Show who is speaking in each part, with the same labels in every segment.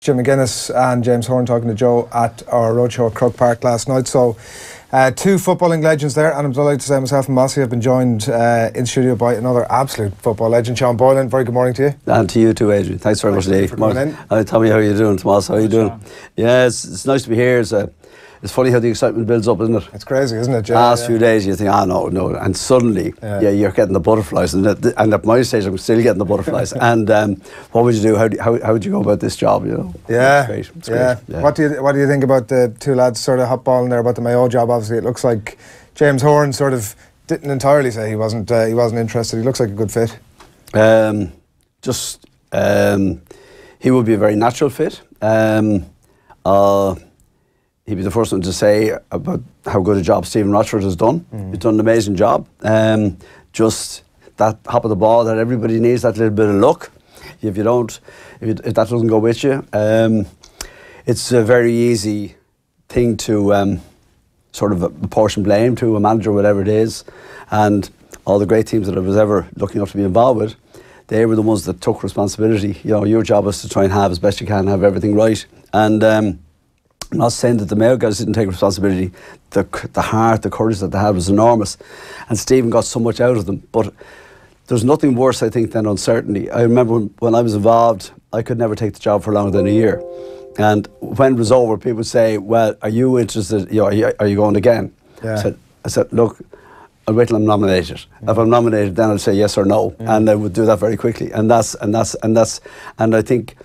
Speaker 1: Jim McGuinness and James Horn talking to Joe at our roadshow at Croke Park last night. So, two footballing legends there, and I'm delighted to say myself and Mossy have been joined in studio by another absolute football legend, Seán Boylan. Very good morning to you.
Speaker 2: And to you too, Adrian. Thanks very much, Dave. Tommy, how are you doing? Tomas, how are you doing? Yeah, it's nice to be here. It's funny how the excitement builds up, isn't it?
Speaker 1: It's crazy, isn't it, Jim?
Speaker 2: Last few days you think, no, and suddenly, you're getting the butterflies, and at my stage I'm still getting the butterflies. And what would you do? How would you go about this job? You know?
Speaker 1: Yeah,
Speaker 2: it's great. Yeah.
Speaker 1: What do you think about the two lads sort of hotballing there about the Mayo job? Obviously, it looks like James Horn sort of didn't entirely say he wasn't interested. He looks like a good fit. He would be a very natural fit. He'd be the first one to say about how good a job Stephen Rochford has done. He's done an amazing job. Just that hop of the ball that everybody needs, that little bit of luck. If that doesn't go with you, it's a very easy thing to sort of apportion blame to a manager, whatever it is. And all the great teams that I was ever lucky enough to be involved with, they were the ones that took responsibility. You know, your job was to try and have as best you can, have everything right. And I'm not saying that the Mayo guys didn't take responsibility. The heart, the courage that they had was enormous. And Stephen got so much out of them. But there's nothing worse, I think, than uncertainty. I remember when I was involved, I could never take the job for longer than a year. And when it was over, people would say, well, are you interested? You know, are you going again? Yeah. I said, look, I'll wait till I'm nominated. If I'm nominated, then I'll say yes or no. And I would do that very quickly. And I think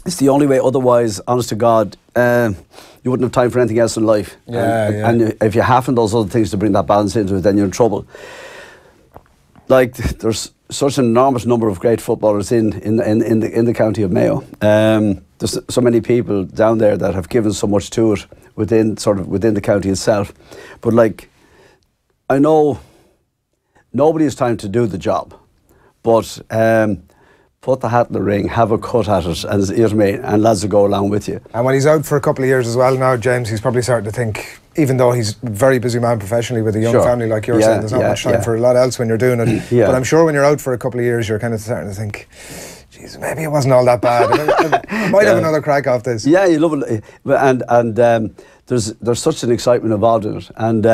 Speaker 1: it's the only way. Otherwise, honest to God, you wouldn't have time for anything else in life. And if you haven't those other things to bring that balance into it, then you're in trouble. Like, there's such an enormous number of great footballers in the county of Mayo. There's so many people down there that have given so much to it within the county itself. But like, I know nobody has time to do the job, but put the hat in the ring, have a cut at it, and you know what I mean, and lads will go along with you. And when he's out for a couple of years as well now, James, he's probably starting to think, even though he's a very busy man professionally with a young family like you're saying, there's not much time for a lot else when you're doing it. But I'm sure when you're out for a couple of years, you're kind of starting to think, geez, maybe it wasn't all that bad. I might have another crack off this.
Speaker 2: Yeah, you love it, and there's such an excitement involved in it, and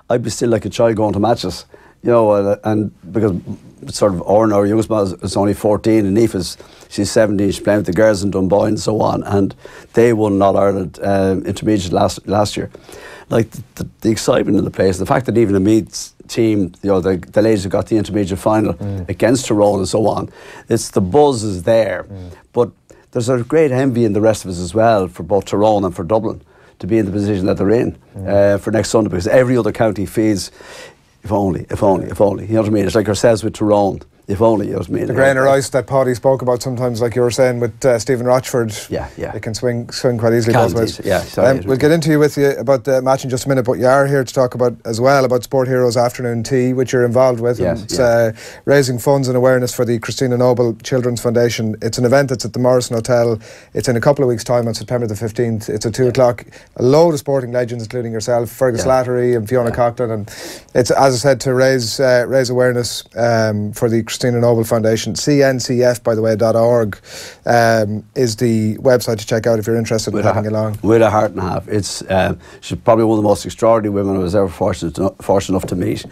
Speaker 2: I'd be still like a child going to matches. You know, and because sort of Orna, our youngest man, is only 14, and Aoife she's 17, she's playing with the girls in Dunboyne and so on, and they won All-Ireland intermediate last year. Like the excitement in the place, the fact that even the Meath team, you know, the ladies who got the intermediate final against Tyrone and so on, the buzz is there. But there's a great envy in the rest of us as well, for both Tyrone and for Dublin, to be in the position that they're in for next Sunday, because every other county feels, if only, you know what I mean? It's like ourselves with Tyrone, if only, you know what I mean?
Speaker 1: The grain of rice that Paddy spoke about sometimes, like you were saying with Stephen Rochford, it can swing quite easily both ways. We'll get into you about the match in just a minute, but you are here to talk about as well about Sport Heroes Afternoon Tea, which you're involved with. It's raising funds and awareness for the Christina Noble Children's Foundation. It's an event that's at the Morrison Hotel. It's in a couple of weeks' time on September the 15th. It's at 2 o'clock. A load of sporting legends, including yourself, Fergus Slattery and Fiona Coughlin, and it's, as I said, to raise awareness for the Christina Noble Foundation. CNCF, by the way, .org is the website to check out if you're interested in having along.
Speaker 2: With a heart and a half. It's she's probably one of the most extraordinary women I was ever fortunate enough to meet.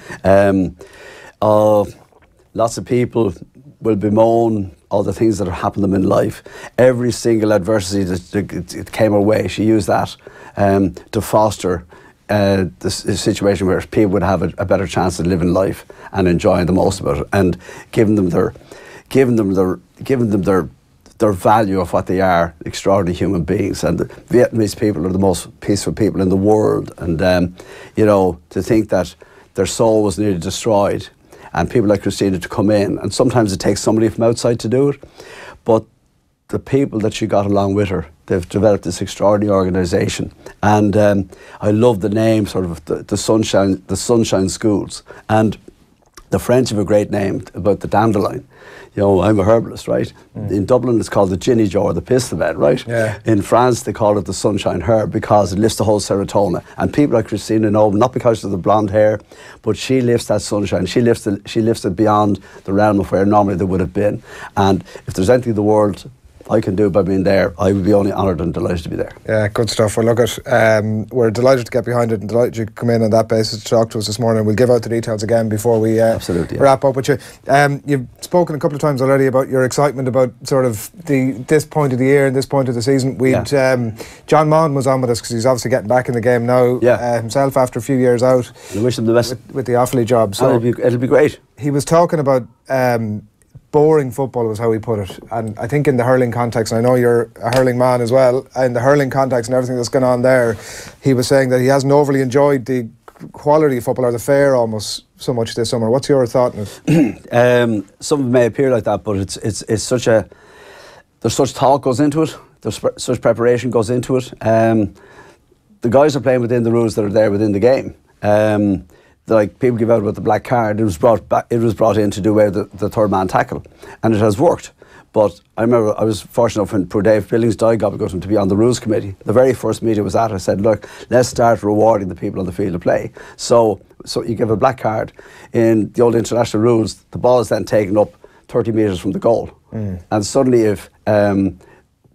Speaker 2: Lots of people will bemoan all the things that have happened to them in life. Every single adversity that came her way, she used that to foster the situation where people would have a better chance of living life and enjoying the most of it, and giving them their value of what they are, extraordinary human beings. And the Vietnamese people are the most peaceful people in the world, and you know, to think that their soul was nearly destroyed, and people like Christina to come in, and sometimes it takes somebody from outside to do it, but the people that she got along with her, they've developed this extraordinary organisation. And I love the name, sort of the Sunshine Schools. And the French have a great name about the dandelion. You know, I'm a herbalist, right? In Dublin it's called the ginny jar or the pistol bed, right? In France they call it the sunshine herb because it lifts the whole serotonin. And people like Christina Noble, not because of the blonde hair, but she lifts that sunshine. She lifts it beyond the realm of where normally they would have been. And if there's anything the world
Speaker 1: I can do by being there, I would be only honoured and delighted to be there.
Speaker 3: Yeah, good stuff. Well, look at, we're delighted to get behind it and delighted you could come in on that basis to talk to us this morning. We'll give out the details again before we wrap up with you. You've spoken a couple of times already about your excitement about sort of this point of the year and this point of the season. John Maughan was on with us because he's obviously getting back in the game now himself after a few years out.
Speaker 1: I wish him the best
Speaker 3: with the Offaly job. So
Speaker 1: it'll be great.
Speaker 3: He was talking about boring football was how he put it, and I think in the hurling context, and I know you're a hurling man as well, in the hurling context and everything that's gone on there, he was saying that he hasn't overly enjoyed the quality of football or the fare almost so much this summer. What's your thought on it?
Speaker 1: Some of it may appear like that, but it's such a, there's such thought goes into it, there's such preparation goes into it. The guys are playing within the rules that are there within the game. Like people give out about the black card, it was brought in to do away with the third man tackle, and it has worked. But I remember I was fortunate enough when poor Dave Billings died, got him to be on the rules committee. The very first meeting was at, I said, look, let's start rewarding the people on the field of play. So you give a black card in the old international rules, the ball is then taken up 30 metres from the goal, and suddenly if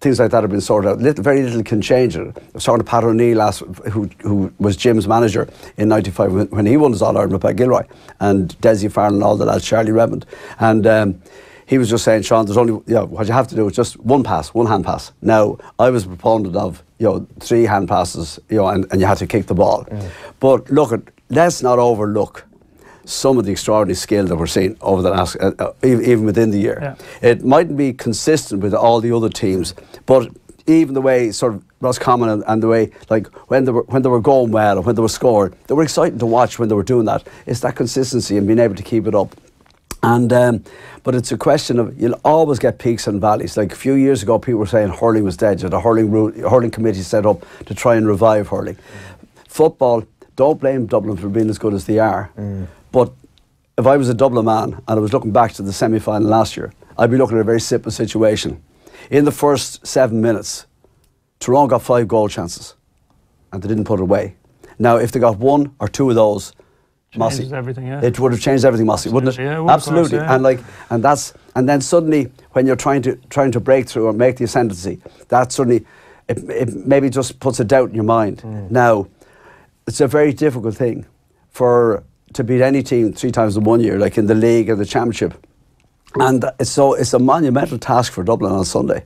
Speaker 1: things like that have been sorted out. Very little can change it. I was talking to Pat O'Neill who was Jim's manager in '95 when he won his All-Ireland with Pat Gilroy, and Desi Farrell and all the lads, Charlie Redmond. And he was just saying, Sean, there's only, what you have to do is just one hand pass. Now, I was a proponent of, 3 hand passes, and you had to kick the ball. But look, let's not overlook some of the extraordinary skill that we're seeing over the last, even within the year. Yeah. It mightn't be consistent with all the other teams, but even the way sort of Roscommon and the way, like when they were going well and when they were scoring, they were exciting to watch when they were doing that. It's that consistency and being able to keep it up. And but it's a question of, you'll always get peaks and valleys. Like a few years ago, people were saying hurling was dead. The hurling committee set up to try and revive hurling. Football, don't blame Dublin for being as good as they are. But if I was a Dublin man and I was looking back to the semi-final last year, I'd be looking at a very simple situation. In the first 7 minutes, Tyrone got 5 goal chances and they didn't put it away. Now, if they got 1 or 2 of those, Mossy, it would have changed everything, Mossy, wouldn't it?
Speaker 3: Yeah,
Speaker 1: absolutely.
Speaker 3: Course, yeah.
Speaker 1: And then suddenly, when you're trying to break through or make the ascendancy, that suddenly it maybe just puts a doubt in your mind. Now, it's a very difficult thing to beat any team 3 times in 1 year, like in the league or the championship. And it's a monumental task for Dublin on Sunday.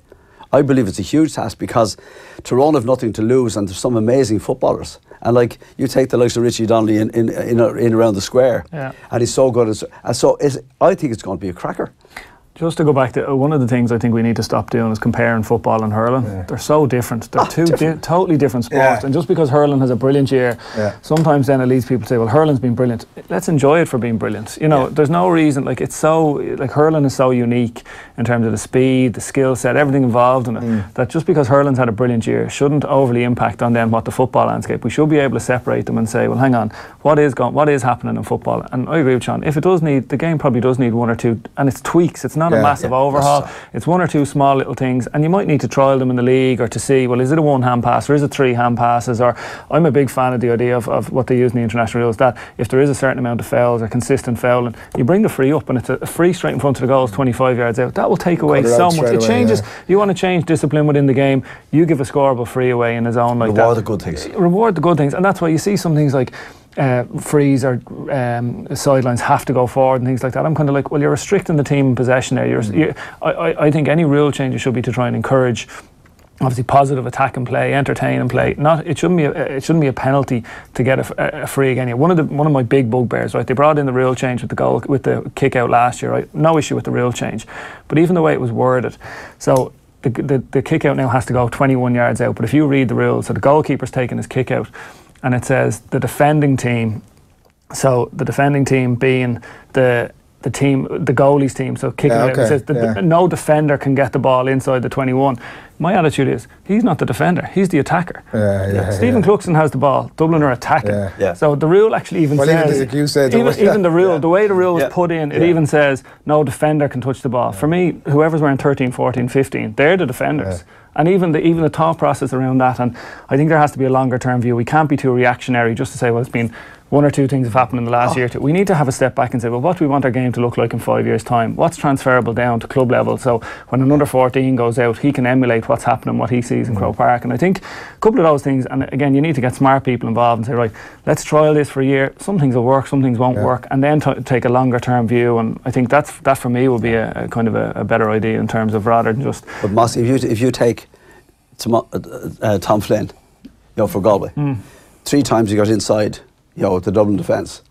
Speaker 1: I believe it's a huge task because Tyrone have nothing to lose and there's some amazing footballers. And like, you take the likes of Richie Donnelly in around the square, and he's so good. I think it's going to be a cracker.
Speaker 4: Just to go back to one of the things I think we need to stop doing is comparing football and hurling. They're so different. They're totally different sports. And just because hurling has a brilliant year, sometimes then it leads people to say, well, hurling's been brilliant. Let's enjoy it for being brilliant. There's no reason, like hurling is so unique in terms of the speed, the skill set, everything involved in it, that just because hurling's had a brilliant year shouldn't overly impact on then what the football landscape. We should be able to separate them and say, well, hang on, what is happening in football? And I agree with Sean. If it does need, the game probably does need 1 or 2, and it's tweaks. It's not a massive overhaul. It's 1 or 2 small little things, and you might need to trial them in the league or to see, well, is it a 1 hand pass or is it 3 hand passes? Or I'm a big fan of the idea of what they use in the international rules, that if there is a certain amount of fouls or consistent fouling, you bring the free up and it's a free straight in front of the goal, 25 yards out. That will take away so much. It changes. You want to change discipline within the game, you give a scoreable free away in his own like that.
Speaker 1: Reward the good things. Reward
Speaker 4: the good things, and that's why you see some things like frees or sidelines have to go forward and things like that. I'm kind of like, well, you're restricting the team in possession there. I think any rule changes should be to try and encourage, obviously, positive attack and play, entertain and play. It shouldn't be a penalty to get a free again. One of my big bugbears, right? They brought in the rule change with the kick out last year, right? No issue with the rule change, but even the way it was worded, so the kick out now has to go 21 yards out. But if you read the rules, so the goalkeeper's taking his kick out, and it says the defending team. So the defending team being the goalie's team. So kicking it out. It says no defender can get the ball inside the 21. My attitude is, he's not the defender, he's the attacker. Stephen Cluxton has the ball, Dublin are attacking. So the rule actually even says, even the rule, the way the rule was put in, it even says no defender can touch the ball. For me, whoever's wearing 13, 14, 15, they're the defenders. And even the thought process around that, and I think there has to be a longer term view. We can't be too reactionary just to say, well, it's been one or two things have happened in the last year or two. We need to have a step back and say, well, what do we want our game to look like in 5 years' time? What's transferable down to club level? So when an under 14 goes out, he can emulate what's happening, what he sees in Croke Park. And I think a couple of those things, and again, you need to get smart people involved and say, right, let's trial this for a year. Some things will work, some things won't work, and then take a longer term view. And I think that for me will be a kind of a better idea in terms of rather than just.
Speaker 2: But Mossy, if you take Tom Flynn, for Galway, 3 times he got inside, the Dublin defence.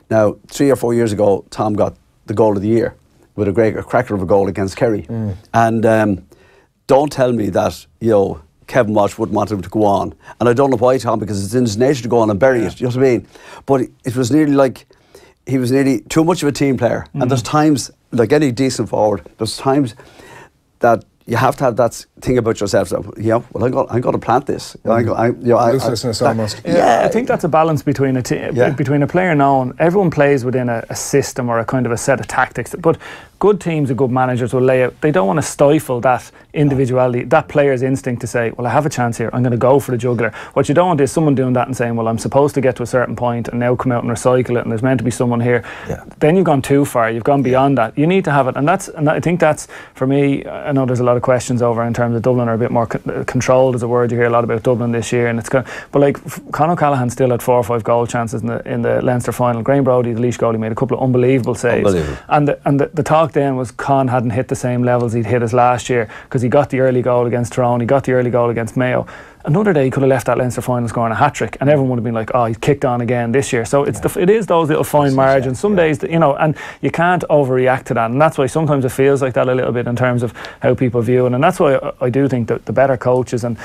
Speaker 2: Now, 3 or 4 years ago, Tom got the goal of the year with a cracker of a goal against Kerry. And don't tell me that Kevin Walsh wouldn't want him to go on. And I don't know why, Tom, because it's in his nature to go on and bury it. You know what I mean? But it was nearly like he was nearly too much of a team player. And there's times, like any decent forward, there's times that you have to have that thing about yourself. That, well, I'm going to plant this.
Speaker 3: Looselessness almost.
Speaker 4: I think that's a balance between between a player knowing everyone plays within a system or a kind of a set of tactics. But good teams and good managers will lay out. They don't want to stifle that individuality, that player's instinct to say, well, I have a chance here, I'm going to go for the jugular. What you don't want is someone doing that and saying, well, I'm supposed to get to a certain point and now come out and recycle it, and there's meant to be someone here. Then you've gone too far, you've gone beyond that. You need to have it, and I think that's, for me, I know there's a lot of questions over in terms of Dublin are a bit more controlled, is a word you hear a lot about Dublin this year, and it's but like Conor O'Callaghan still had 4 or 5 goal chances in the Leinster final. Graham Brodie, the Laois goalie, made a couple of unbelievable saves. And the talk then was Con hadn't hit the same levels he'd hit as last year because he got the early goal against Tyrone, he got the early goal against Mayo. Another day he could have left that Leinster final scoring a hat-trick and everyone would have been like, oh, he's kicked on again this year. So it is those little fine margins. Some days that, and you can't overreact to that, and that's why sometimes it feels like that a little bit in terms of how people view it. And that's why I do think that the better coaches and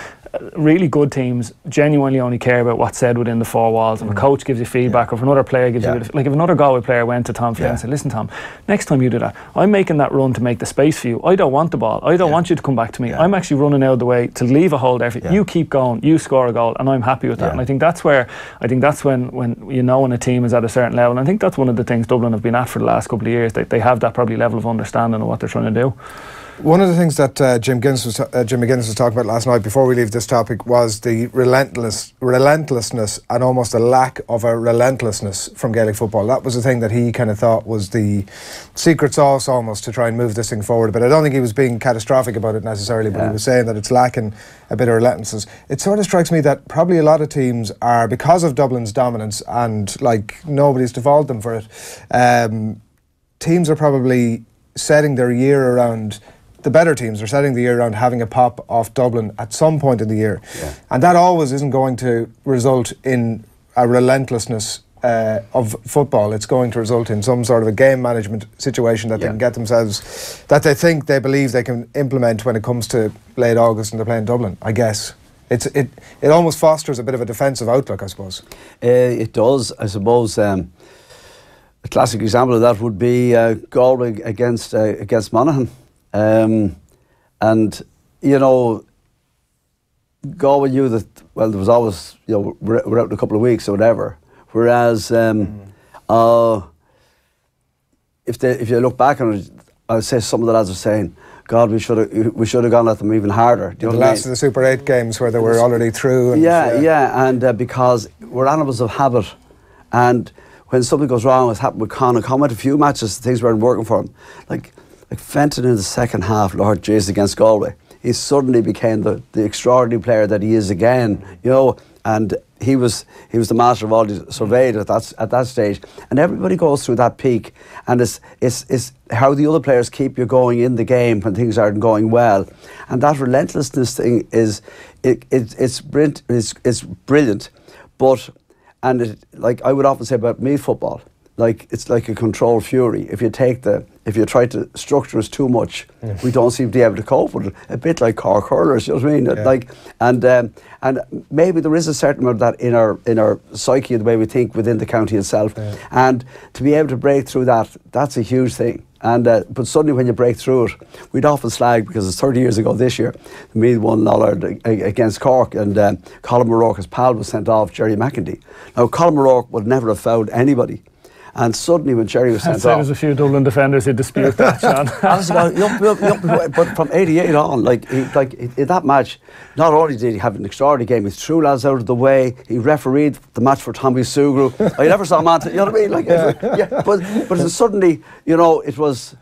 Speaker 4: really good teams genuinely only care about what's said within the 4 walls. If a coach gives you feedback, or if another player gives you, like if another Galway player went to Tom Flynn and said, listen Tom, next time you do that, I'm making that run to make the space for you. I don't want the ball. I don't want you to come back to me. I'm actually running out of the way to leave a hole there for you. You keep going, you score a goal, and I'm happy with that. And I think that's where, when when a team is at a certain level, and I think that's one of the things Dublin have been at for the last couple of years. They have that probably level of understanding of what they're trying to do.
Speaker 3: One of the things that Jim McGuinness was talking about last night before we leave this topic was the relentlessness and almost a lack of a relentlessness from Gaelic football. That was the thing that he kind of thought was the secret sauce almost to try and move this thing forward. But I don't think he was being catastrophic about it necessarily, but he was saying that it's lacking a bit of relentlessness. It sort of strikes me that probably a lot of teams are, because of Dublin's dominance and like nobody's to fault them for it, teams are probably setting their year around. The better teams are setting the year around having a pop off Dublin at some point in the year. And that always isn't going to result in a relentlessness of football. It's going to result in some sort of a game management situation that they can get themselves, that they believe they can implement when it comes to late August and they're playing Dublin, I guess. It almost fosters a bit of a defensive outlook, I suppose. It
Speaker 2: does, I suppose. A classic example of that would be Galway against Monaghan. And Galway knew that, well, there was always, we're out in a couple of weeks or whatever. Whereas if you look back on it, I'd say some of the lads are saying, God, we should have gone at them even harder. Do you know what I mean? The last
Speaker 3: of the Super 8 games where they were already through. And
Speaker 2: and because we're animals of habit, and when something goes wrong, as happened with Conor went a few matches, things weren't working for him. Like Fenton in the second half, Lord Jesus, against Galway, he suddenly became the extraordinary player that he is again, and he was the master of all the surveyed at that stage, and everybody goes through that peak, and it's how the other players keep you going in the game when things aren't going well, and that relentlessness thing is brilliant, but like I would often say about Meath football, like it's like a controlled fury. If you try to structure us too much, we don't seem to be able to cope with it. A bit like Cork hurlers, you know what I mean? And maybe there is a certain amount of that in our psyche, the way we think within the county itself. And to be able to break through that's a huge thing. And but suddenly when you break through it, we'd often slag, because it's 30 years ago this year, Meath won All-Ireland against Cork, and Colin O'Rourke's pal was sent off, Jerry McEntee. Now Colin O'Rourke would never have fouled anybody. And suddenly when Sherry was sent off,
Speaker 4: there's a few Dublin defenders who dispute that, Sean.
Speaker 2: but from 88 on, in that match, not only did he have an extraordinary game, he threw lads out of the way, he refereed the match for Tommy Sugru. I never saw a man, you know what I mean? But suddenly, you know, it was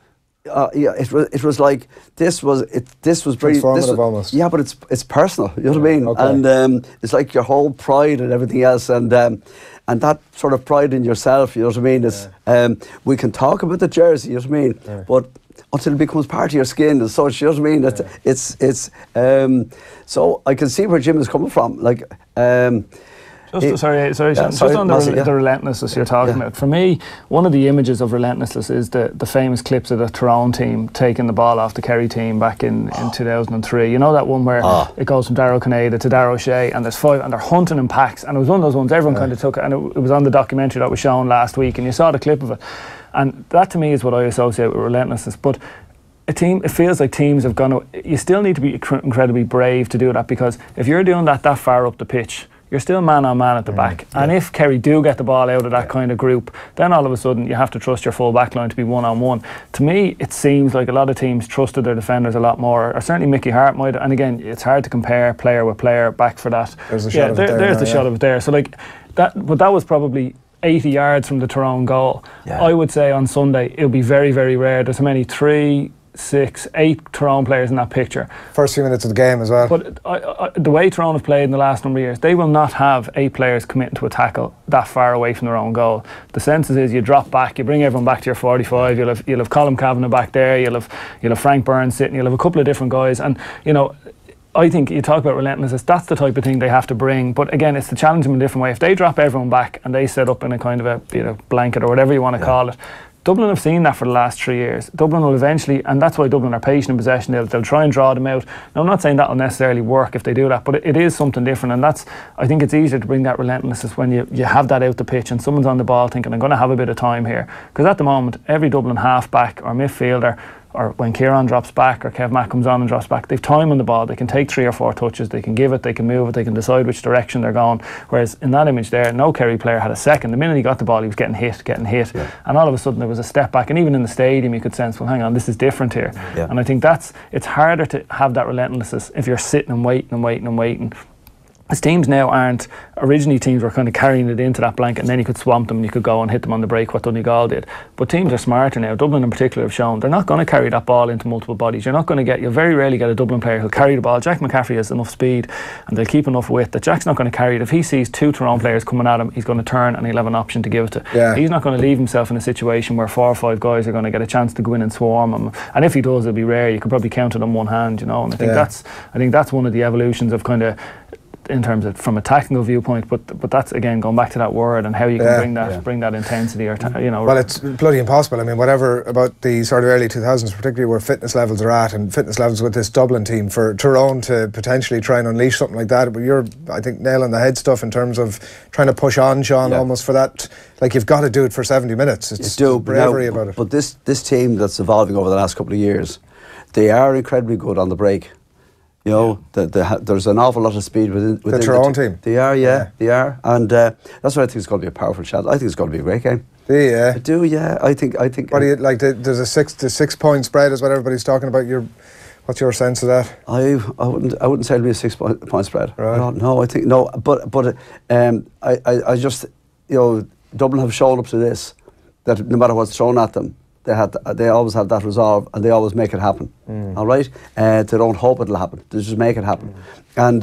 Speaker 2: like this was very
Speaker 3: transformative almost.
Speaker 2: Yeah, but it's personal. You know what I mean?
Speaker 3: Okay.
Speaker 2: And it's like your whole pride and everything else, and that sort of pride in yourself. You know what I mean? Is we can talk about the jersey. You know what I mean? Yeah. But until it becomes part of your skin and such, you know what I mean? It's so I can see where Jim is coming from. Like.
Speaker 4: Sorry, just on the relentlessness you're talking about. For me, one of the images of relentlessness is the famous clips of the Tyrone team taking the ball off the Kerry team back in 2003. You know that one where it goes from Darragh Canada to Darragh O'Shea, and there's 5, and they're hunting in packs, and it was one of those ones everyone kind of took it, and it was on the documentary that was shown last week, and you saw the clip of it, and that to me is what I associate with relentlessness. But a team, it feels like teams have gone. You still need to be incredibly brave to do that, because if you're doing that far up the pitch, you're still man on man at the back. And if Kerry do get the ball out of that kind of group, then all of a sudden you have to trust your full back line to be one-on-one. To me, it seems like a lot of teams trusted their defenders a lot more, or certainly Mickey Hart might. And again, it's hard to compare player with player back for that.
Speaker 3: There's a shot of it there.
Speaker 4: There's the shot of it there. So like that, but that was probably 80 yards from the Tyrone goal. I would say on Sunday it'll be very, very rare. There's how many? 3, 6, 8 Tyrone players in that picture.
Speaker 3: First few minutes of the game as well.
Speaker 4: But the way Tyrone have played in the last number of years, they will not have 8 players committing to a tackle that far away from their own goal. The census is you drop back, you bring everyone back to your 45. You'll have Colin Kavanagh back there. You'll have Frank Burns sitting. You'll have a couple of different guys, and you know. I think you talk about relentlessness, that's the type of thing they have to bring. But again, it's to challenge them in a different way. If they drop everyone back and they set up in a kind of a blanket or whatever you want to call it, Dublin have seen that for the last 3 years. Dublin will eventually, and that's why Dublin are patient in possession, they'll try and draw them out. Now, I'm not saying that'll necessarily work if they do that, but it is something different, and that's, I think it's easier to bring that relentlessness when you have that out the pitch and someone's on the ball thinking, I'm going to have a bit of time here. Because at the moment, every Dublin half-back or midfielder, or when Kieran drops back or Kev Mack comes on and drops back, they've time on the ball. They can take 3 or 4 touches, they can give it, they can move it, they can decide which direction they're going. Whereas in that image there, no Kerry player had a second. The minute he got the ball, he was getting hit. And all of a sudden there was a step back, and even in the stadium you could sense, well, hang on, this is different here. And I think it's harder to have that relentlessness if you're sitting and waiting. As teams now aren't, originally teams were kind of carrying it into that blanket, and then you could swamp them and you could go and hit them on the break, what Donegal did. But teams are smarter now. Dublin in particular have shown they're not going to carry that ball into multiple bodies. You'll very rarely get a Dublin player who'll carry the ball. Jack McCaffrey has enough speed and they'll keep enough width that Jack's not going to carry it. If he sees 2 Tyrone players coming at him, he's going to turn and he'll have an option to give it to. He's not going to leave himself in a situation where 4 or 5 guys are going to get a chance to go in and swarm him. And if he does, it'll be rare. You could probably count it on one hand, you know. And I think that's one of the evolutions of kind of, in terms of from a tactical viewpoint, but that's again going back to that word and how you can bring that intensity, or
Speaker 3: well, it's bloody impossible. I mean, whatever about the sort of early 2000s, particularly where fitness levels are at, and fitness levels with this Dublin team, for Tyrone to potentially try and unleash something like that. But you're, I think, nailing the head stuff in terms of trying to push on, Sean, almost for that. Like, you've got to do it for 70 minutes. It's bravery about it.
Speaker 2: But this team that's evolving over the last couple of years, they are incredibly good on the break. You know, there's an awful lot of speed within
Speaker 3: the Tyrone team.
Speaker 2: They are, they are, and that's why I think it's going to be a powerful shot. I think it's going to be a great game.
Speaker 3: I
Speaker 2: do, yeah. I think.
Speaker 3: What do you like? There's a 6 point spread, is what everybody's talking about. What's your sense of that?
Speaker 2: I wouldn't say it'll be a 6 point spread.
Speaker 3: Right.
Speaker 2: No, I think no. But I just, you know, Dublin have shown up to this, that no matter what's thrown at them, they always have that resolve, and they always make it happen. All right, they don't hope it'll happen; they just make it happen. And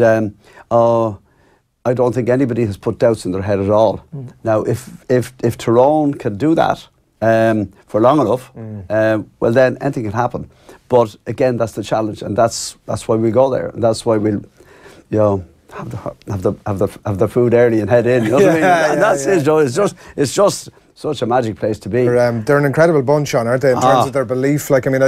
Speaker 2: I don't think anybody has put doubts in their head at all. Now, if Tyrone can do that for long enough, well, then anything can happen. But again, that's the challenge, and that's why we go there, and that's why we'll, you know, have the food early and head in. You know what I mean? And that's it, Joe. It's just such a magic place to be.
Speaker 3: They're an incredible bunch, aren't they, in terms of their belief. Like, I mean,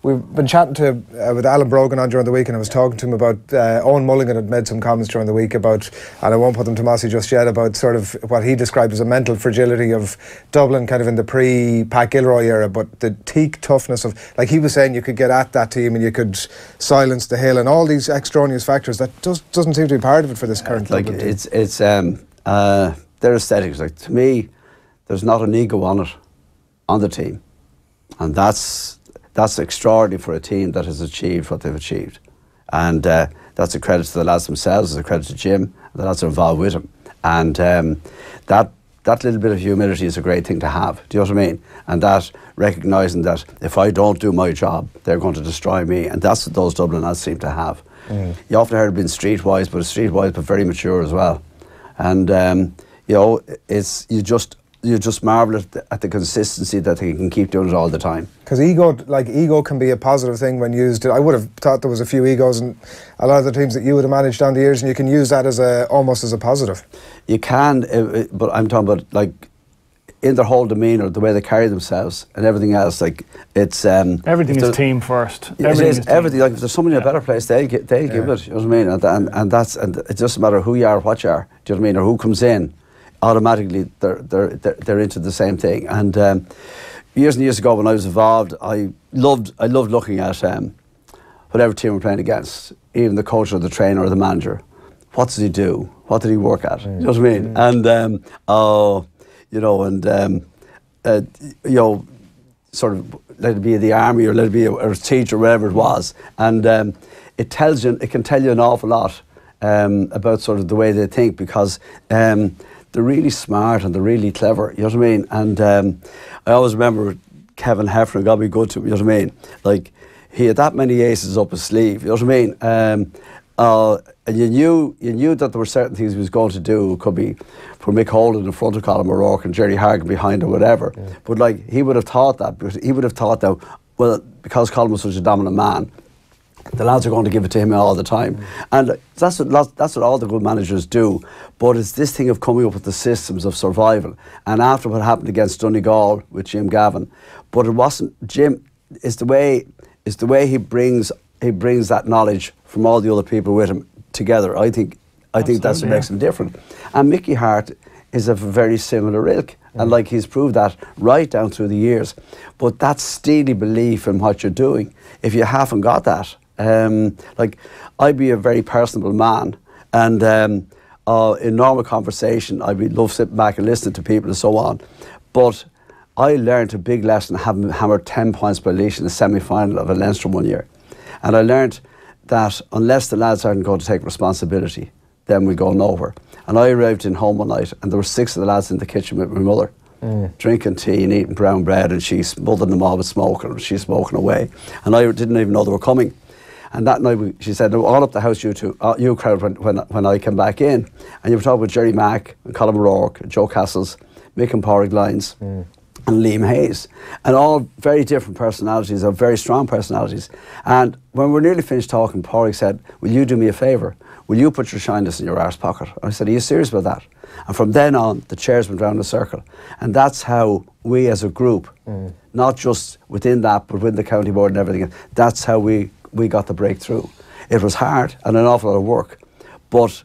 Speaker 3: we've been chatting with Alan Brogan on during the week, and I was talking to him about Owen Mulligan had made some comments during the week about, and I won't put them to Mossy just yet, about sort of what he described as a mental fragility of Dublin kind of in the pre-Pat Gilroy era, but the teak toughness of, like he was saying, you could get at that team and you could silence the Hill and all these extraneous factors that doesn't seem to be part of it for this current Dublin team.
Speaker 2: It's their aesthetics. Like, to me, there's not an ego on the team, and that's extraordinary for a team that has achieved what they've achieved, and that's a credit to the lads themselves, it's a credit to Jim and the lads are involved with him, and that little bit of humility is a great thing to have. Do you know what I mean? And that recognising that if I don't do my job, they're going to destroy me, and that's what those Dublin lads seem to have. You often heard being streetwise, but very mature as well. And you know, you just marvel at the consistency that they can keep doing it all the time.
Speaker 3: Because ego can be a positive thing when used. I would have thought there was a few egos in a lot of the teams that you would have managed down the years, and you can use that as almost as a positive. You can,
Speaker 2: but I'm talking about like in their whole demeanour, the way they carry themselves and everything else. Like it's
Speaker 4: everything is team first.
Speaker 2: Everything. Like if there's somebody in a better place, they'll give it. You know what I mean? And it doesn't matter who you are, what you are. Do you know what I mean? Or who comes in. Automatically, they're into the same thing. And years and years ago, when I was involved, I loved looking at whatever team we're playing against, even the coach or the trainer or the manager. What does he do? What did he work at? You know what I mean? And you know, and you know, sort of let it be the army or let it be a teacher, wherever it was, and it can tell you an awful lot about sort of the way they think, because they're really smart and they're really clever, you know what I mean? And I always remember Kevin Heffernan, got to be good to him, you know what I mean? Like, he had that many aces up his sleeve, you know what I mean? And you knew that there were certain things he was going to do. It could be for Mick Holden in front of Colin O'Rourke and Jerry Hargan behind or whatever. But like, he would have thought that, because he would have thought that, well, because Colin was such a dominant man, the lads are going to give it to him all the time. And that's what all the good managers do. But it's this thing of coming up with the systems of survival. And after what happened against Donegal with Jim Gavin, but it wasn't Jim, it's the way he brings that knowledge from all the other people with him together. I think that's what makes him different. And Mickey Hart is of a very similar ilk. And like, he's proved that right down through the years. But that steely belief in what you're doing, if you haven't got that, like, I'd be a very personable man, and in normal conversation I'd love sitting back and listening to people and so on, but I learned a big lesson having hammered 10 points by Laois in the semi-final of a Leinster one year, and I learned that unless the lads aren't going to take responsibility, then we go nowhere. And I arrived in home one night and there were 6 of the lads in the kitchen with my mother, drinking tea and eating brown bread, and she's smothered them all with smoking, and she's smoking away, and I didn't even know they were coming. And that night she said, all up the house, you two, you crowd, when I came back in. And you were talking with Jerry Mack, and Colin O'Rourke, Joe Castles, Mick and Porrick Lyons, and Liam Hayes. And all very different personalities, or very strong personalities. And when we're nearly finished talking, Porrick said, will you do me a favour? Will you put your shyness in your arse pocket? And I said, are you serious about that? And from then on, the chairs went round in a circle. And that's how we as a group, not just within that, but within the county board and everything, that's how we got the breakthrough. It was hard and an awful lot of work, but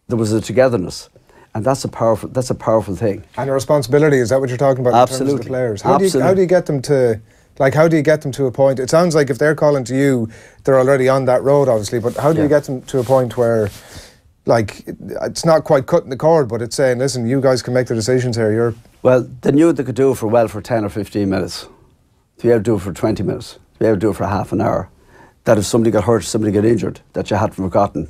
Speaker 2: there was a togetherness, and that's a powerful thing. And a responsibility, is that what you're talking about?
Speaker 3: Absolutely. In terms of the players? How do you get them to, like, how do you get them to a point? It sounds like if they're calling to you, they're already on that road, obviously, but how do you get them to a point where, like, it's not quite cutting the cord, but it's saying, listen, you guys can make the decisions here.
Speaker 2: Well, they knew they could do it for 10 or 15 minutes. To be able to do it for 20 minutes, to be able to do it for half an hour. That if somebody got hurt, somebody got injured, that you hadn't forgotten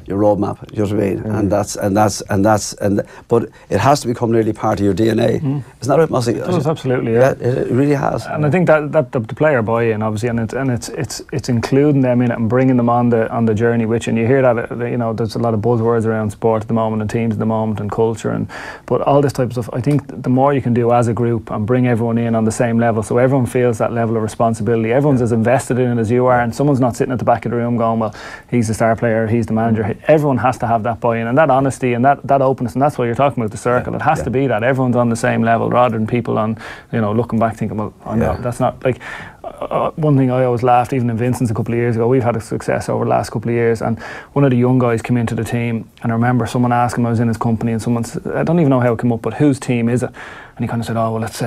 Speaker 2: your roadmap. You know what I mean? But it has to become nearly part of your DNA. Isn't that right, Mossy?
Speaker 4: It does, absolutely. Yeah,
Speaker 2: it really has.
Speaker 4: And I think that the player buy-in, obviously, and it's including them in it and bringing them on the journey with you. And you hear that, you know, there's a lot of buzzwords around sport at the moment and teams at the moment and culture, but all this type of stuff. I think the more you can do as a group and bring everyone in on the same level, so everyone feels that level of responsibility. Everyone's as invested in it as you are, and someone's not sitting at the back of the room going, well, he's the star player, he's the manager. Everyone has to have that buy-in and that honesty and that openness, and that's why you're talking about the circle. It has to be that everyone's on the same level, rather than people on, you know, looking back thinking, well, no, that's not like. One thing I always laughed, even in Vincent's a couple of years ago, we've had a success over the last couple of years, and one of the young guys came into the team, and I remember someone asking him, I was in his company, and someone said, I don't even know how it came up, but whose team is it? he kind of said, oh, well, it's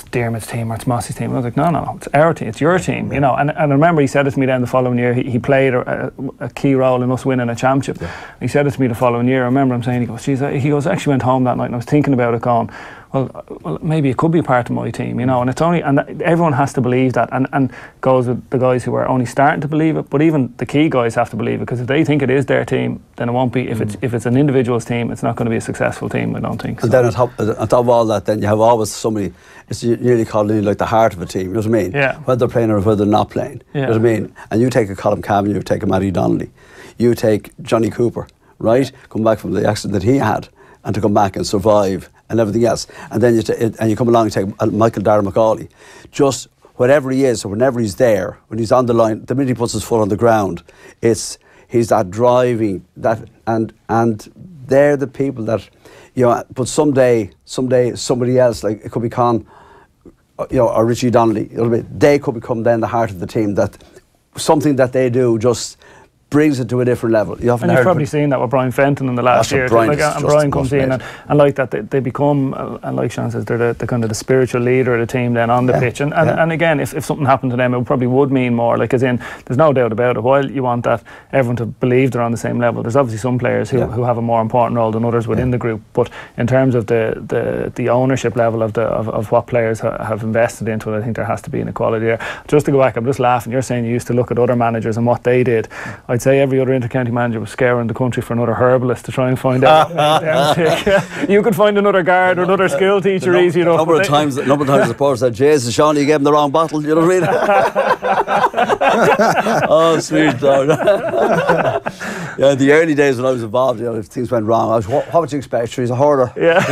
Speaker 4: Dermot's team or it's Mossy's team. And I was like, no, it's our team, it's your team, you know. And I remember he said it to me then the following year. He played a key role in us winning a championship. Yeah. He said it to me the following year. I remember him saying, he goes, geez, I actually went home that night and I was thinking about it, going, well, maybe it could be part of my team, you know. And it's only, and everyone has to believe that, and goes with the guys who are only starting to believe it. But even the key guys have to believe it, because if they think it is their team, then it won't be. If it's an individual's team, it's not going to be a successful team, I don't think.
Speaker 2: And then on top of all that, then you have always somebody. It's nearly called like the heart of a team. You know what I mean?
Speaker 4: Yeah.
Speaker 2: Whether they're playing or whether they're not playing.
Speaker 4: Yeah.
Speaker 2: You know what I mean? And you take a Colin Cavan, you take a Matty Donnelly, you take Johnny Cooper, right? Come back from the accident that he had, and to come back and survive and everything else, and then you come along and take Michael Dara McCauley. Just wherever he is or whenever he's there, when he's on the line, the minute he puts his foot on the ground, he's that driving that, and they're the people that, you know. But someday somebody else, like it could be Con, you know, or Richie Donnelly, you know what I mean? They could become then the heart of the team. That something that they do just brings it to a different level. You've
Speaker 4: probably seen that with Brian Fenton in the last year. And Brian comes in and like that they become, and like Seán says, they're the kind of the spiritual leader of the team then on the pitch. And again, if something happened to them, it probably would mean more. Like, as in, there's no doubt about it. While you want that everyone to believe they're on the same level, there's obviously some players who have a more important role than others within the group. But in terms of the ownership level of what players have invested into it, I think there has to be an equality there. Just to go back, I'm just laughing. You're saying you used to look at other managers and what they did. I'd say every other inter-county manager was scouring the country for another herbalist to try and find out. You could find another guard or another skill teacher easy enough.
Speaker 2: A number of times the reporter said, Jesus, Seán, you gave him the wrong bottle, you know what I mean? Oh, sweet dog. Yeah, in the early days when I was involved, you know, if things went wrong, I was, what would you expect? He's a hurler.
Speaker 3: Yeah.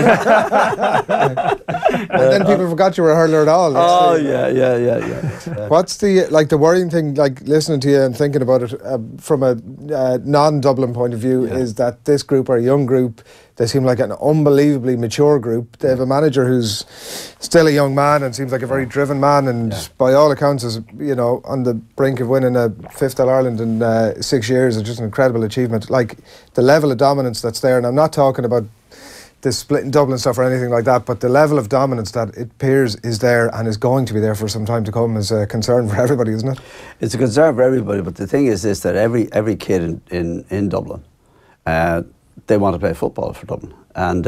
Speaker 3: And then people forgot you were a hurler at all.
Speaker 2: Oh, yeah.
Speaker 3: What's the worrying thing, like listening to you and thinking about it from a non-Dublin point of view, is that this group are a young group. They seem like an unbelievably mature group. They have a manager who's still a young man and seems like a very driven man, and by all accounts is, you know, on the brink of winning a 5th All-Ireland in 6 years. It's just an incredible achievement. Like, the level of dominance that's there, and I'm not talking about this split in Dublin stuff or anything like that, but the level of dominance that it appears is there and is going to be there for some time to come is a concern for everybody, isn't it?
Speaker 2: It's a concern for everybody, but the thing is this, that every kid in Dublin, they want to play football for Dublin. And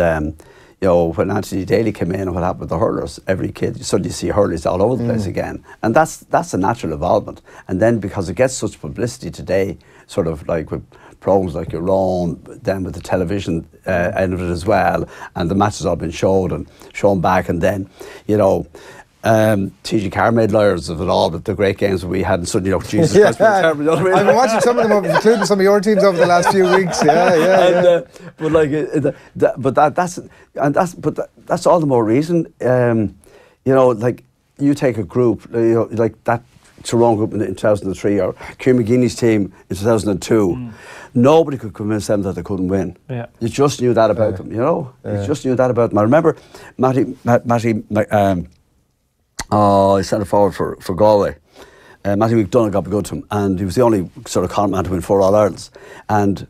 Speaker 2: you know, when Anthony Daly came in and what happened with the hurlers, every kid, you suddenly see hurlers all over the place again. And that's a natural involvement. And then because it gets such publicity today, sort of like with programs like your own, then with the television end of it as well, and the matches all been shown back, and then, you know, TG Carr made lawyers of it all, but the great games that we had, and suddenly, you know, Jesus Christ, terrible, you know what I mean?
Speaker 3: I've been watching some of them, including some of your teams over the last few weeks.
Speaker 2: But like, that's all the more reason. You know, like, you take a group, you know, like that Tyrone group in 2003, or Kieran McGeeney's team in 2002. Nobody could convince them that they couldn't win. Yeah. You just knew that about them, you know? You just knew that about them. I remember Matty he centre forward for Galway. Matty McDonagh got good to him, and he was the only sort of con man to win 4 All-Irelands. And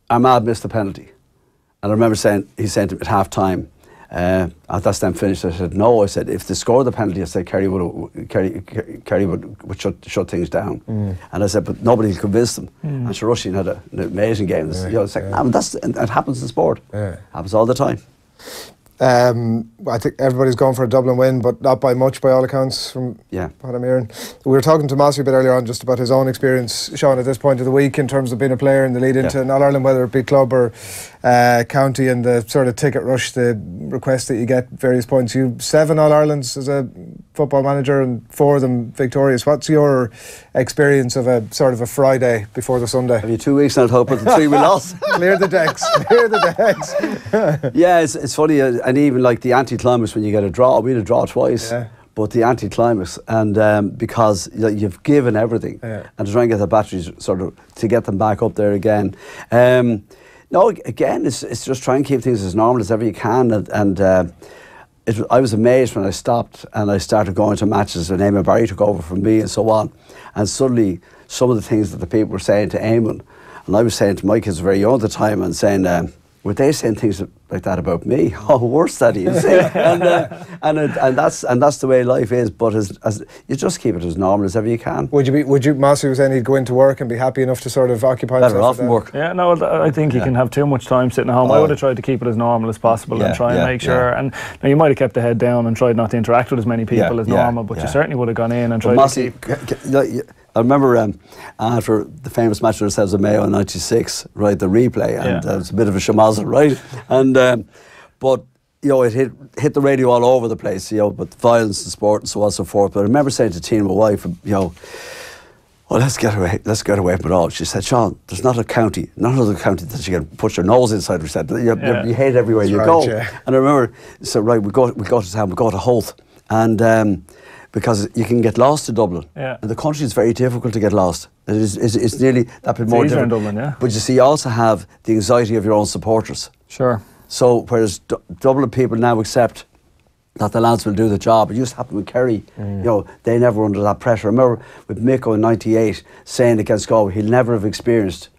Speaker 2: Ahmad missed the penalty. And I remember he said to him at half time, that's them finished. I said, no. I said, if they scored the penalty, I said Kerry would shut things down. And I said, but nobody convinced them. And Rushin had an amazing game. You know, it's like, it happens in sport. It happens all the time.
Speaker 3: I think everybody's going for a Dublin win, but not by much by all accounts from what I'm hearing. We were talking to Mossy a bit earlier on just about his own experience, Seán, at this point of the week in terms of being a player in the lead into an All-Ireland, whether it be club or county, and the sort of ticket rush, the requests that you get at various points. You 7 All-Irelands as a football manager and 4 of them victorious. What's your experience of a sort of a Friday before the Sunday?
Speaker 2: Have you 2 weeks now to hope with the 3 we lost?
Speaker 3: Clear the decks. Clear the decks.
Speaker 2: Yeah, it's funny, and even like the anti-climax when you get a draw. We had a draw twice, but the anti-climax, and because you've given everything, and to try and get the batteries sort of to get them back up there again. No, again, it's just try and keep things as normal as ever you can, and I was amazed when I stopped and I started going to matches when Eamon Barry took over from me and so on, and suddenly some of the things that the people were saying to Eamon, and I was saying to my kids very young at the time, and saying, were they saying things like that about me? Oh, worse that you see. and that's the way life is. But as you just keep it as normal as ever you can.
Speaker 3: Would you? Mossy was saying he'd go into work and be happy enough to sort of occupy
Speaker 2: better
Speaker 3: himself
Speaker 2: off in work.
Speaker 4: Yeah, no, I think you can have too much time sitting at home. I would have tried to keep it as normal as possible and try and make sure. And now you might have kept the head down and tried not to interact with as many people as normal, but you certainly would have gone in and tried
Speaker 2: Mossy,
Speaker 4: to keep.
Speaker 2: I remember after the famous match with ourselves in Mayo in '96, right, the replay, and it was a bit of a shamazel, right? And but you know, it hit the radio all over the place, you know, but violence in sport and so on and so forth. But I remember saying to Tina, my wife, you know, well, let's get away from it all. She said, Seán, there's not another county that you can put your nose inside. We said, you hate everywhere you go. Yeah. And I remember, so right, we go to town, we go to Holt, and because you can get lost in Dublin. Yeah. And the country is very difficult to get lost. It's nearly that bit more difficult.
Speaker 4: In Dublin, yeah.
Speaker 2: But you see, you also have the anxiety of your own supporters.
Speaker 4: Sure.
Speaker 2: So whereas Dublin people now accept that the lads will do the job, it just happened with Kerry. You know, they never were under that pressure. I remember with Miko in '98 saying against Galway, he'll never have experienced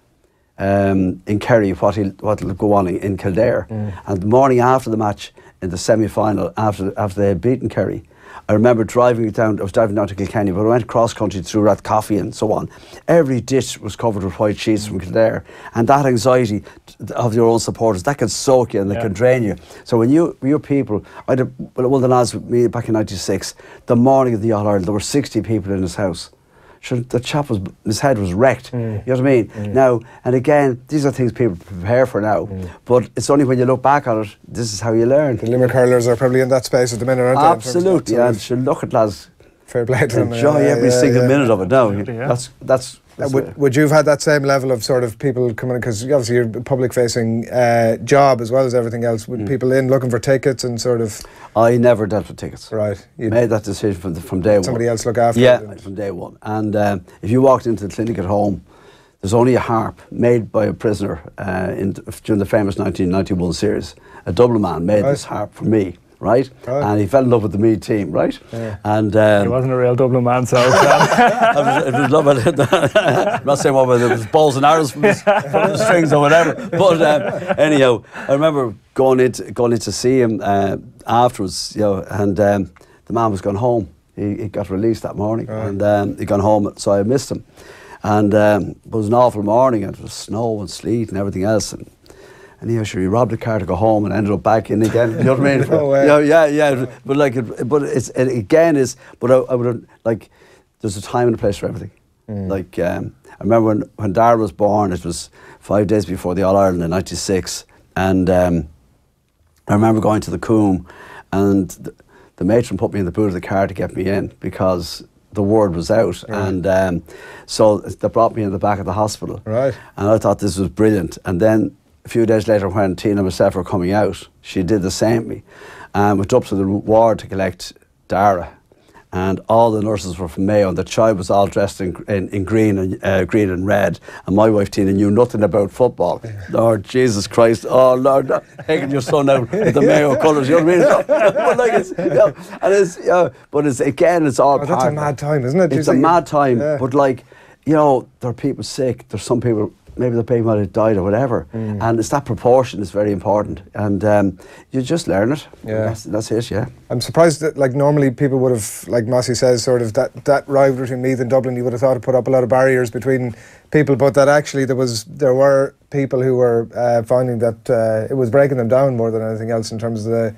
Speaker 2: in Kerry what'll go on in Kildare. And the morning after the match in the semi-final, after they had beaten Kerry, I remember I was driving down to Kilkenny, but I went cross country through Rathcoffey and so on. Every ditch was covered with white sheets from Kildare, and that anxiety of your own supporters, that can soak you and they can drain you. So when your people, one of the lads with me back in '96, the morning of the All-Ireland, there were 60 people in his house. Sure, the chap his head was wrecked. You know what I mean? Now, and again, these are things people prepare for now, but it's only when you look back on it, this is how you learn.
Speaker 3: The Limerick hurlers are probably in that space at the minute, aren't they?
Speaker 2: Absolutely, and should look at lads.
Speaker 3: Fair play to them.
Speaker 2: Enjoy every single minute of it now. That's
Speaker 3: would you have had that same level of sort of people coming in, because obviously you're a public-facing job as well as everything else, with people in looking for tickets and sort of...
Speaker 2: I never dealt with tickets.
Speaker 3: Right.
Speaker 2: You made that decision from day one.
Speaker 3: Somebody else look after
Speaker 2: it.
Speaker 3: Yeah,
Speaker 2: from day one. And if you walked into the clinic at home, there's only a harp made by a prisoner during the famous 1991 series. A Dublin man made this harp for me. Right? And he fell in love with the Meath team, right? Yeah. And
Speaker 4: he wasn't a real Dublin man, so
Speaker 2: it was love. I'm not saying what it was balls and arrows from the strings or whatever. But anyhow, I remember going in to see him afterwards, you know, and the man was gone home. He got released that morning, and he gone home. So I missed him, and it was an awful morning. And it was snow and sleet and everything else. And he robbed a car to go home and ended up back in again. You know what I mean?
Speaker 3: No way.
Speaker 2: Yeah. But like, I would have, like, there's a time and a place for everything. Like, I remember when Dara was born, it was 5 days before the All-Ireland in '96, and I remember going to the Coombe, and the matron put me in the boot of the car to get me in because the word was out, and so they brought me in the back of the hospital.
Speaker 3: Right.
Speaker 2: And I thought this was brilliant, and then a few days later, when Tina and myself were coming out, she did the same to me. Went up to the ward to collect Dara, and all the nurses were from Mayo, and the child was all dressed in green and red, and my wife Tina knew nothing about football. Lord Jesus Christ! Oh Lord, taking your son out with the Mayo colours, you know what I mean? But it's again, it's all part.
Speaker 3: That's a mad time, isn't it?
Speaker 2: It's a mad time, but like, you know, there are people sick. There's some people. Maybe the baby might have died or whatever, and it's that proportion is very important, and you just learn it.
Speaker 3: Yeah,
Speaker 2: that's it. Yeah,
Speaker 3: I'm surprised that, like, normally people would have, like Mossy says, sort of that rivalry between Meath and Dublin. You would have thought to put up a lot of barriers between people, but that actually there were people who were finding that it was breaking them down more than anything else in terms of the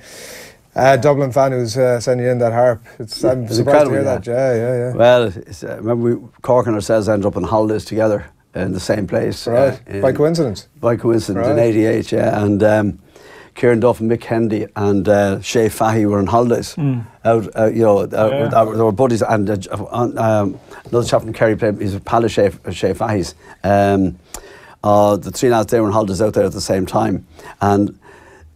Speaker 3: Dublin fan who's sending in that harp. I'm surprised to hear that. Yeah.
Speaker 2: Well, remember Cork and ourselves ended up on holidays together in the same place.
Speaker 3: Right, by coincidence?
Speaker 2: By coincidence, in '88, yeah. And Kieran Duff and Mick Kennedy and Shay Fahey were on holidays. They were buddies, and another chap from Kerry played, he's a pal of Shay Fahey's. The three lads, they were on holidays out there at the same time. And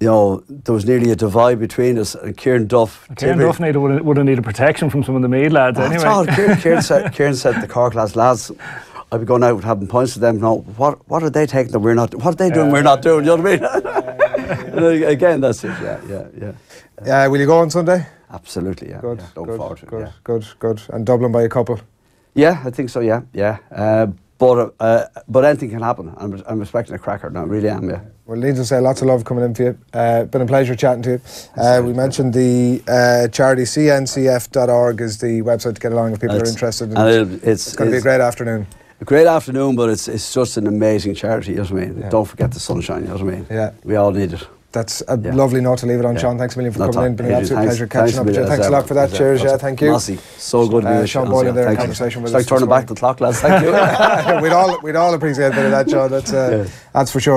Speaker 2: you know, there was nearly a divide between us, and Kieran Duff...
Speaker 4: would have needed protection from some of the Meath lads anyway.
Speaker 2: Kieran said the Cork lads, I'd be going out having points to them. No, what are they taking that we're not? What are they doing we're not doing? You know what I mean? Again, that's it. Yeah.
Speaker 3: Will you go on Sunday?
Speaker 2: Absolutely. Yeah.
Speaker 3: Good. And Dublin by a couple.
Speaker 2: Yeah, I think so. Yeah. But anything can happen. I'm expecting a cracker now, I really am, yeah.
Speaker 3: Well, needless to say, lots of love coming in for you. Been a pleasure chatting to you. We mentioned the charity cncf.org is the website to get along if people are interested. It's going to be a great afternoon.
Speaker 2: A great afternoon, but it's just an amazing charity, you know what I mean? Yeah. Don't forget the sunshine, you know what I mean?
Speaker 3: Yeah.
Speaker 2: We all need it.
Speaker 3: That's a lovely note to leave it on, Seán. Thanks a million for coming in. Been an absolute pleasure catching up with you. Thanks a lot for that. Cheers, thank you.
Speaker 2: Mossy, so good to be with
Speaker 3: Seán Boylan there in conversation with us.
Speaker 2: It's like turning back the clock, lads. Thank you.
Speaker 3: We'd all appreciate a bit of that, Seán. That's for sure.